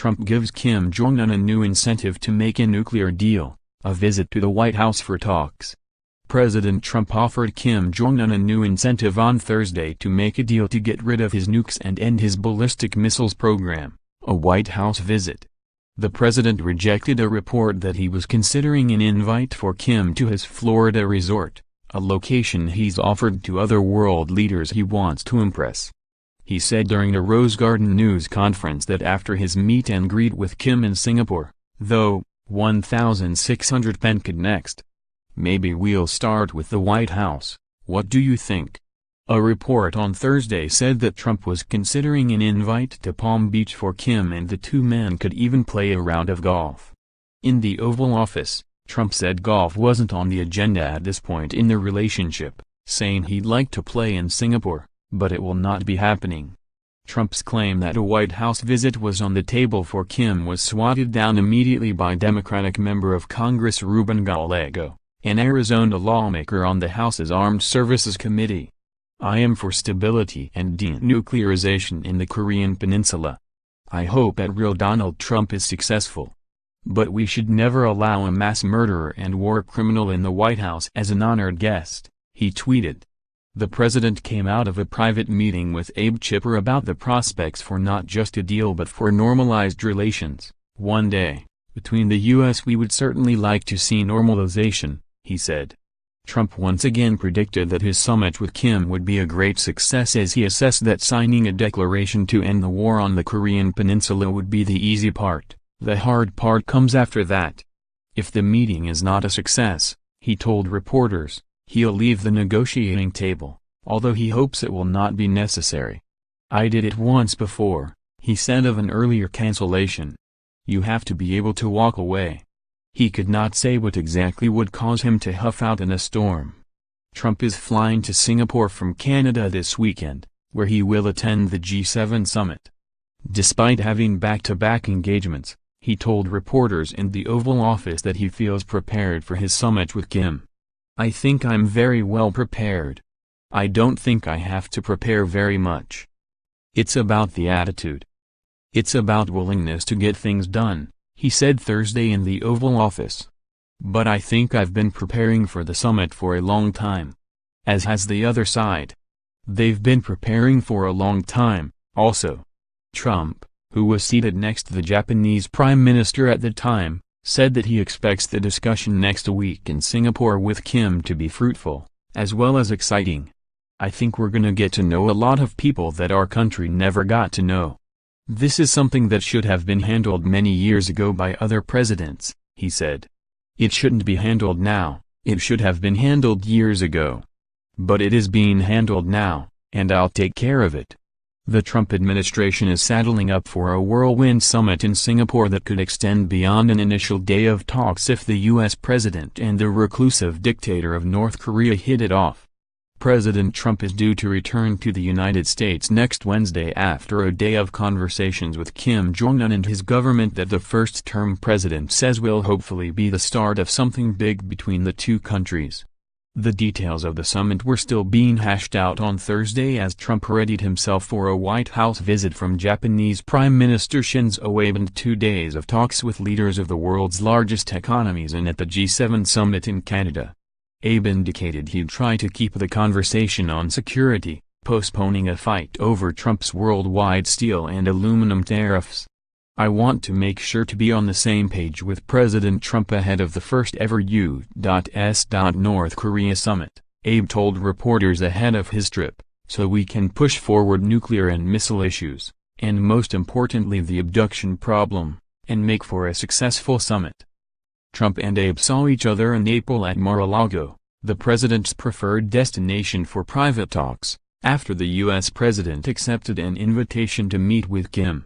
Trump gives Kim Jong-un a new incentive to make a nuclear deal, a visit to the White House for talks. President Trump offered Kim Jong-un a new incentive on Thursday to make a deal to get rid of his nukes and end his ballistic missiles program, a White House visit. The president rejected a report that he was considering an invite for Kim to his Florida resort, a location he's offered to other world leaders he wants to impress. He said during a Rose Garden news conference that after his meet and greet with Kim in Singapore, though, 1,600 pen could next. Maybe we'll start with the White House, what do you think? A report on Thursday said that Trump was considering an invite to Palm Beach for Kim and the two men could even play a round of golf. In the Oval Office, Trump said golf wasn't on the agenda at this point in the relationship, saying he'd like to play in Singapore, but it will not be happening. Trump's claim that a White House visit was on the table for Kim was swatted down immediately by Democratic member of Congress Ruben Gallego, an Arizona lawmaker on the House's Armed Services Committee. I am for stability and denuclearization in the Korean Peninsula. I hope that real Donald Trump is successful. But we should never allow a mass murderer and war criminal in the White House as an honored guest, he tweeted. The president came out of a private meeting with Abe Chipper about the prospects for not just a deal but for normalized relations. One day, between the U.S. we would certainly like to see normalization, he said. Trump once again predicted that his summit with Kim would be a great success as he assessed that signing a declaration to end the war on the Korean Peninsula would be the easy part. The hard part comes after that. If the meeting is not a success, he told reporters, he'll leave the negotiating table, although he hopes it will not be necessary. I did it once before, he said of an earlier cancellation. You have to be able to walk away. He could not say what exactly would cause him to huff out in a storm. Trump is flying to Singapore from Canada this weekend, where he will attend the G7 summit. Despite having back-to-back engagements, he told reporters in the Oval Office that he feels prepared for his summit with Kim. I think I'm very well prepared. I don't think I have to prepare very much. It's about the attitude. It's about willingness to get things done, he said Thursday in the Oval Office. But I think I've been preparing for the summit for a long time. As has the other side. They've been preparing for a long time, also. Trump, who was seated next to the Japanese Prime Minister at the time, said that he expects the discussion next week in Singapore with Kim to be fruitful, as well as exciting. I think we're gonna get to know a lot of people that our country never got to know. This is something that should have been handled many years ago by other presidents, he said. It shouldn't be handled now, it should have been handled years ago. But it is being handled now, and I'll take care of it. The Trump administration is saddling up for a whirlwind summit in Singapore that could extend beyond an initial day of talks if the U.S. president and the reclusive dictator of North Korea hit it off. President Trump is due to return to the United States next Wednesday after a day of conversations with Kim Jong-un and his government that the first-term president says will hopefully be the start of something big between the two countries. The details of the summit were still being hashed out on Thursday as Trump readied himself for a White House visit from Japanese Prime Minister Shinzo Abe and 2 days of talks with leaders of the world's largest economies and at the G7 summit in Canada. Abe indicated he'd try to keep the conversation on security, postponing a fight over Trump's worldwide steel and aluminum tariffs. I want to make sure to be on the same page with President Trump ahead of the first ever U.S. North Korea summit, Abe told reporters ahead of his trip, so we can push forward nuclear and missile issues, and most importantly the abduction problem, and make for a successful summit. Trump and Abe saw each other in April at Mar-a-Lago, the president's preferred destination for private talks, after the U.S. president accepted an invitation to meet with Kim.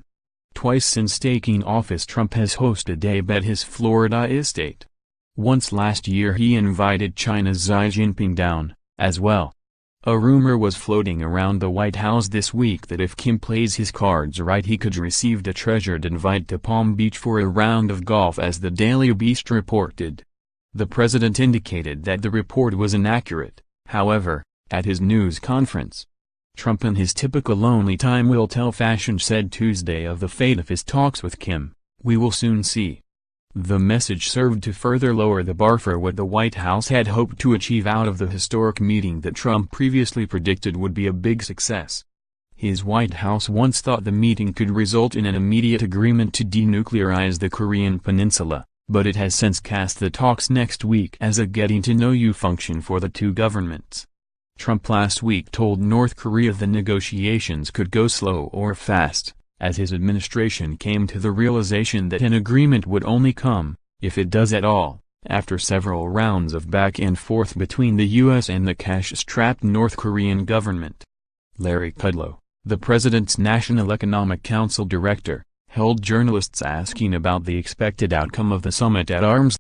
Twice since taking office Trump has hosted Abe at his Florida estate. Once last year he invited China's Xi Jinping down, as well. A rumor was floating around the White House this week that if Kim plays his cards right he could receive the treasured invite to Palm Beach for a round of golf, as the Daily Beast reported. The president indicated that the report was inaccurate, however, at his news conference. Trump in his typical lonely time will tell fashion said Tuesday of the fate of his talks with Kim, "We will soon see." The message served to further lower the bar for what the White House had hoped to achieve out of the historic meeting that Trump previously predicted would be a big success. His White House once thought the meeting could result in an immediate agreement to denuclearize the Korean peninsula, but it has since cast the talks next week as a getting-to-know-you function for the two governments. Trump last week told North Korea the negotiations could go slow or fast, as his administration came to the realization that an agreement would only come, if it does at all, after several rounds of back and forth between the U.S. and the cash-strapped North Korean government. Larry Kudlow, the president's National Economic Council director, held journalists asking about the expected outcome of the summit at arm's